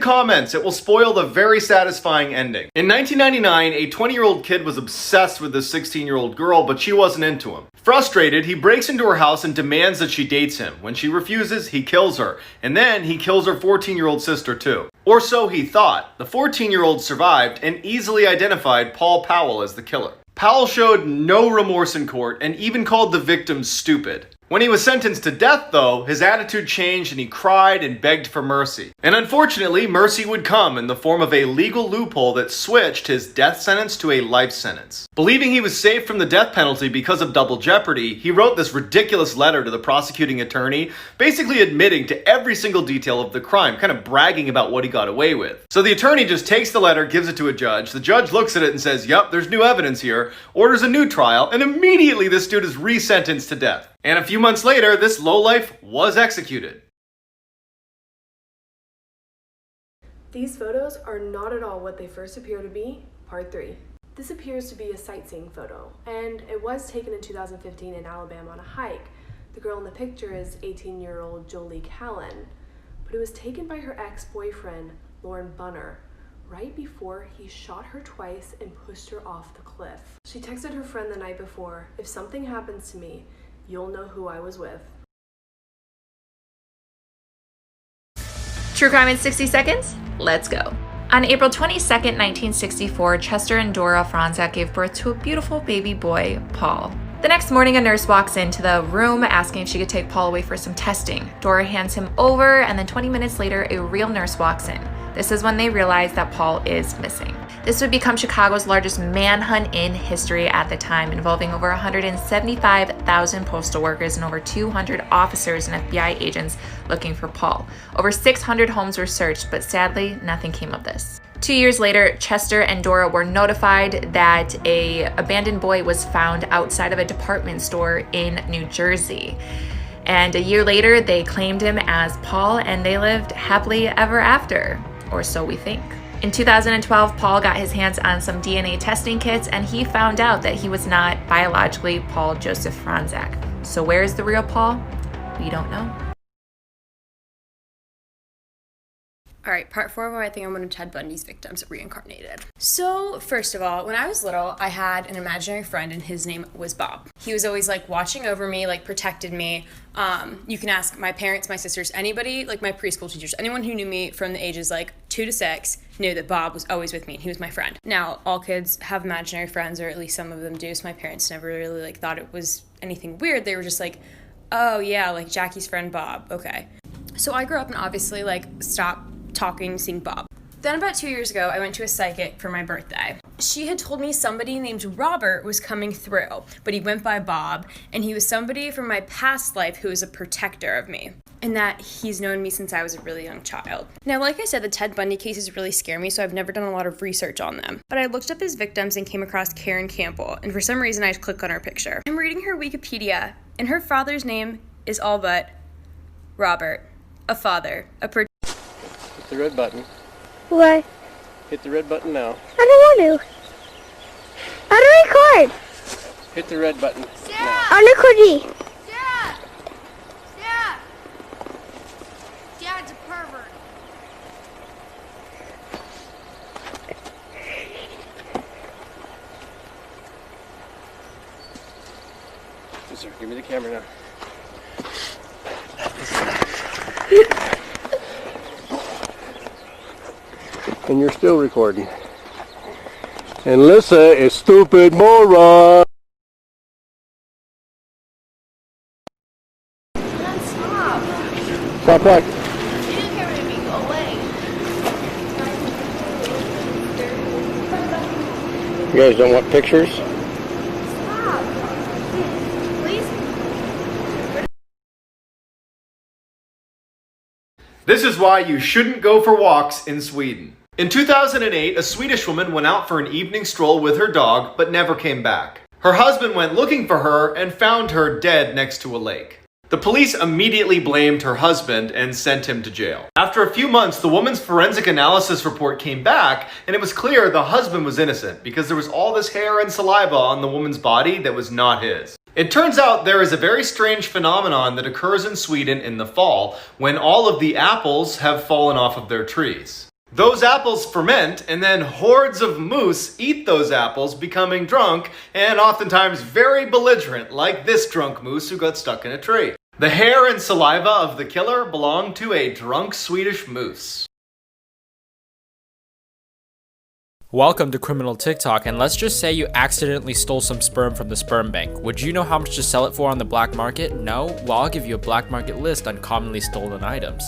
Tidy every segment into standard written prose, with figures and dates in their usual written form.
comments, it will spoil the very satisfying ending. In 1999, a 20-year-old kid was obsessed with this 16-year-old girl, but she wasn't into him. Frustrated, he breaks into her house and demands that she dates him. When she refuses, he kills her. And then he kills her 14-year-old sister too. Or so he thought. The 14-year-old survived and easily identified Paul Powell as the killer. Powell showed no remorse in court and even called the victims stupid. When he was sentenced to death, though, his attitude changed and he cried and begged for mercy. And unfortunately, mercy would come in the form of a legal loophole that switched his death sentence to a life sentence. Believing he was safe from the death penalty because of double jeopardy, he wrote this ridiculous letter to the prosecuting attorney, basically admitting to every single detail of the crime, kind of bragging about what he got away with. So the attorney just takes the letter, gives it to a judge. The judge looks at it and says, "Yep, there's new evidence here," orders a new trial, and immediately this dude is resentenced to death. And a few months later, this lowlife was executed. These photos are not at all what they first appear to be. Part 3. This appears to be a sightseeing photo, and it was taken in 2015 in Alabama on a hike. The girl in the picture is 18-year-old Jolie Callan, but it was taken by her ex-boyfriend, Lauren Bunner, right before he shot her twice and pushed her off the cliff. She texted her friend the night before, "If something happens to me, you'll know who I was with." True crime in 60 seconds? Let's go. On April 22nd, 1964, Chester and Dora Franzak gave birth to a beautiful baby boy, Paul. The next morning, a nurse walks into the room asking if she could take Paul away for some testing. Dora hands him over, and then 20 minutes later, a real nurse walks in. This is when they realize that Paul is missing. This would become Chicago's largest manhunt in history at the time, involving over 175,000 postal workers and over 200 officers and FBI agents looking for Paul. Over 600 homes were searched, but sadly, nothing came of this. 2 years later, Chester and Dora were notified that an abandoned boy was found outside of a department store in New Jersey. And a year later, they claimed him as Paul, and they lived happily ever after, or so we think. In 2012, Paul got his hands on some DNA testing kits, and he found out that he was not biologically Paul Joseph Franzak. So where is the real Paul? We don't know. All right, part 4, where I think I'm one of Ted Bundy's victims reincarnated. So, first of all, when I was little, I had an imaginary friend, and his name was Bob. He was always, watching over me, protected me. You can ask my parents, my sisters, anybody, my preschool teachers, anyone who knew me from the ages, 2 to 6, knew that Bob was always with me, and he was my friend. Now, all kids have imaginary friends, or at least some of them do, so my parents never really, thought it was anything weird. They were just oh, yeah, Jackie's friend Bob, okay. So I grew up and obviously, stopped seeing Bob. Then about 2 years ago, I went to a psychic for my birthday. She had told me somebody named Robert was coming through, but he went by Bob, and he was somebody from my past life who was a protector of me, and that he's known me since I was a really young child. Now, like I said, the Ted Bundy cases really scare me, so I've never done a lot of research on them. But I looked up his victims and came across Karen Campbell, and for some reason I clicked on her picture. I'm reading her Wikipedia, and her father's name is all but Robert, a father, a protector. Hit the red button. What? Hit the red button now. I don't want to. How do I record? Hit the red button. Now. I'm recording. Dad! Dad! Dad's a pervert. Yes, sir. Give me the camera now. And you're still recording. And Lissa is stupid moron. Stop. Stop what? You didn't care to me. Go away. You guys don't want pictures? Stop. Please. This is why you shouldn't go for walks in Sweden. In 2008, a Swedish woman went out for an evening stroll with her dog, but never came back. Her husband went looking for her and found her dead next to a lake. The police immediately blamed her husband and sent him to jail. After a few months, the woman's forensic analysis report came back, and it was clear the husband was innocent because there was all this hair and saliva on the woman's body that was not his. It turns out there is a very strange phenomenon that occurs in Sweden in the fall when all of the apples have fallen off of their trees. Those apples ferment, and then hordes of moose eat those apples, becoming drunk, and oftentimes very belligerent, like this drunk moose who got stuck in a tree. The hair and saliva of the killer belonged to a drunk Swedish moose. Welcome to Criminal TikTok, and let's just say you accidentally stole some sperm from the sperm bank. Would you know how much to sell it for on the black market? No? Well, I'll give you a black market list on commonly stolen items.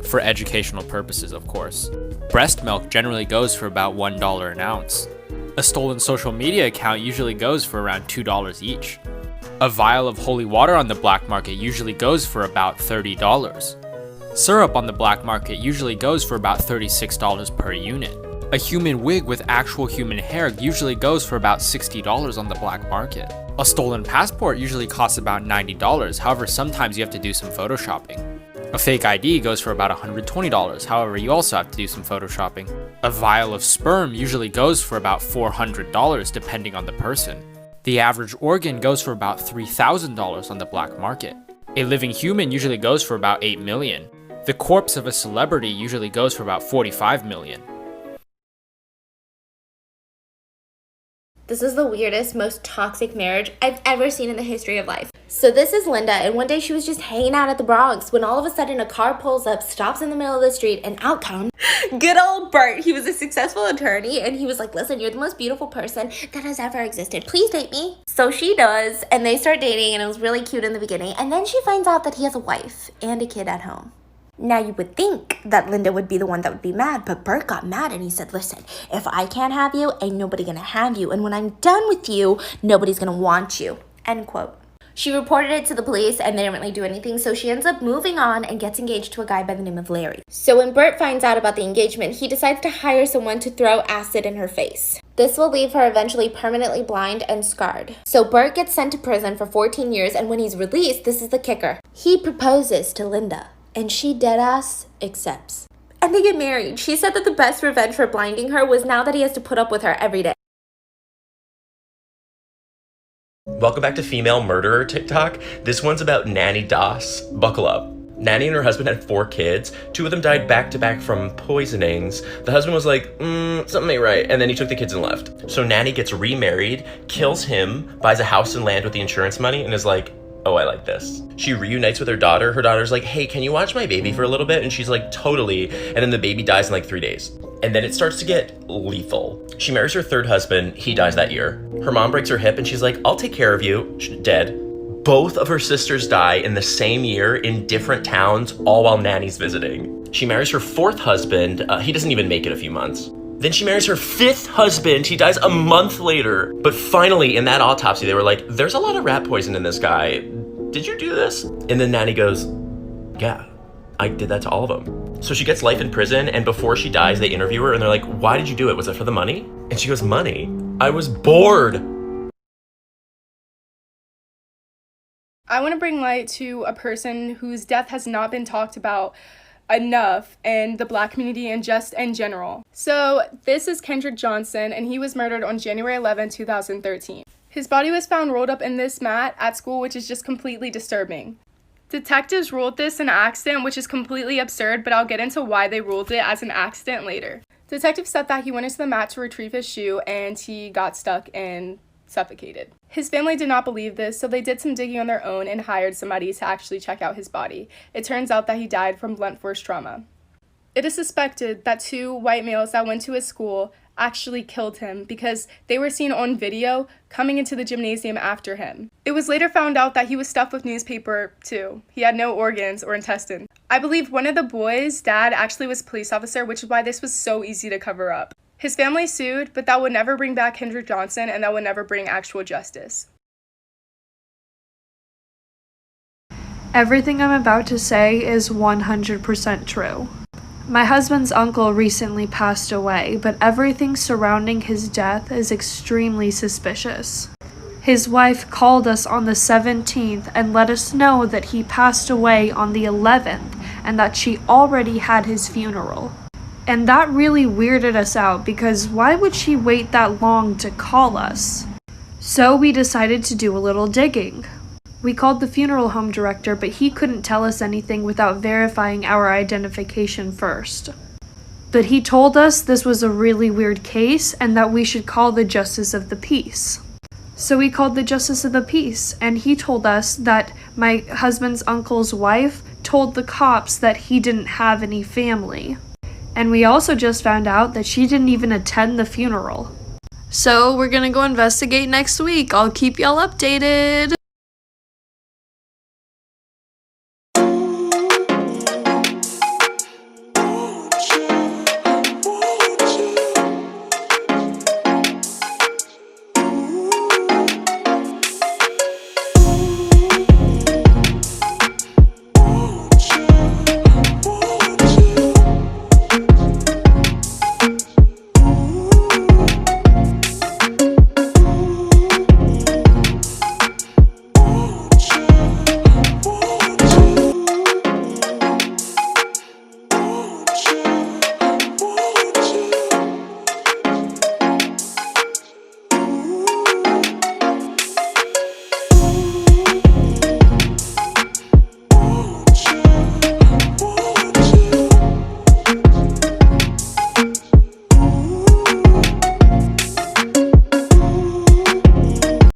For educational purposes, of course. Breast milk generally goes for about $1 an ounce. A stolen social media account usually goes for around $2 each. A vial of holy water on the black market usually goes for about $30. Syrup on the black market usually goes for about $36 per unit. A human wig with actual human hair usually goes for about $60 on the black market. A stolen passport usually costs about $90, however sometimes you have to do some photoshopping. A fake ID goes for about $120, however you also have to do some photoshopping. A vial of sperm usually goes for about $400 depending on the person. The average organ goes for about $3,000 on the black market. A living human usually goes for about $8 million. The corpse of a celebrity usually goes for about $45 million. This is the weirdest, most toxic marriage I've ever seen in the history of life. So this is Linda, and one day she was just hanging out at the Bronx when all of a sudden a car pulls up, stops in the middle of the street, and out comes good old Bert. He was a successful attorney, and he was like, listen, you're the most beautiful person that has ever existed. Please date me. So she does, and they start dating, and it was really cute in the beginning. And then she finds out that he has a wife and a kid at home. Now, you would think that Linda would be the one that would be mad, but Bert got mad and he said, listen, if I can't have you, ain't nobody gonna have you. And when I'm done with you, nobody's gonna want you. End quote. She reported it to the police and they didn't really do anything, so she ends up moving on and gets engaged to a guy by the name of Larry. So when Bert finds out about the engagement, he decides to hire someone to throw acid in her face. This will leave her eventually permanently blind and scarred. So Bert gets sent to prison for 14 years, and when he's released, this is the kicker. He proposes to Linda. And she deadass accepts. And they get married. She said that the best revenge for blinding her was now that he has to put up with her every day. Welcome back to Female Murderer TikTok. This one's about Nanny Doss. Buckle up. Nanny and her husband had 4 kids. 2 of them died back to back from poisonings. The husband was like, something ain't right. And then he took the kids and left. So Nanny gets remarried, kills him, buys a house and land with the insurance money, and is like, oh, I like this. She reunites with her daughter. Her daughter's like, hey, can you watch my baby for a little bit? And she's like, totally. And then the baby dies in like 3 days. And then it starts to get lethal. She marries her 3rd husband. He dies that year. Her mom breaks her hip and she's like, I'll take care of you. She's dead. Both of her sisters die in the same year in different towns, all while Nanny's visiting. She marries her 4th husband. He doesn't even make it a few months. Then she marries her 5th husband. He dies a month later. But finally, in that autopsy, they were like, there's a lot of rat poison in this guy. Did you do this? And then Nanny goes, yeah, I did that to all of them. So she gets life in prison, and before she dies, they interview her, and they're like, why did you do it? Was it for the money? And she goes, money? I was bored. I want to bring light to a person whose death has not been talked about enough in the Black community and just in general. So this is Kendrick Johnson, and he was murdered on January 11, 2013. His body was found rolled up in this mat at school, which is just completely disturbing. Detectives ruled this an accident, which is completely absurd, but I'll get into why they ruled it as an accident later. Detectives said that he went into the mat to retrieve his shoe and he got stuck and suffocated. His family did not believe this, so they did some digging on their own and hired somebody to actually check out his body. It turns out that he died from blunt force trauma. It is suspected that 2 white males that went to his school actually killed him because they were seen on video coming into the gymnasium after him. It was later found out that he was stuffed with newspaper too. He had no organs or intestines. I believe one of the boys' dad actually was a police officer, which is why this was so easy to cover up. His family sued, but that would never bring back Kendrick Johnson, and that would never bring actual justice. Everything I'm about to say is 100% true. My husband's uncle recently passed away, but everything surrounding his death is extremely suspicious. His wife called us on the 17th and let us know that he passed away on the 11th and that she already had his funeral. And that really weirded us out because why would she wait that long to call us? So we decided to do a little digging. We called the funeral home director, but he couldn't tell us anything without verifying our identification first. But he told us this was a really weird case and that we should call the Justice of the Peace. So we called the Justice of the Peace, and he told us that my husband's uncle's wife told the cops that he didn't have any family. And we also just found out that she didn't even attend the funeral. So we're gonna go investigate next week. I'll keep y'all updated.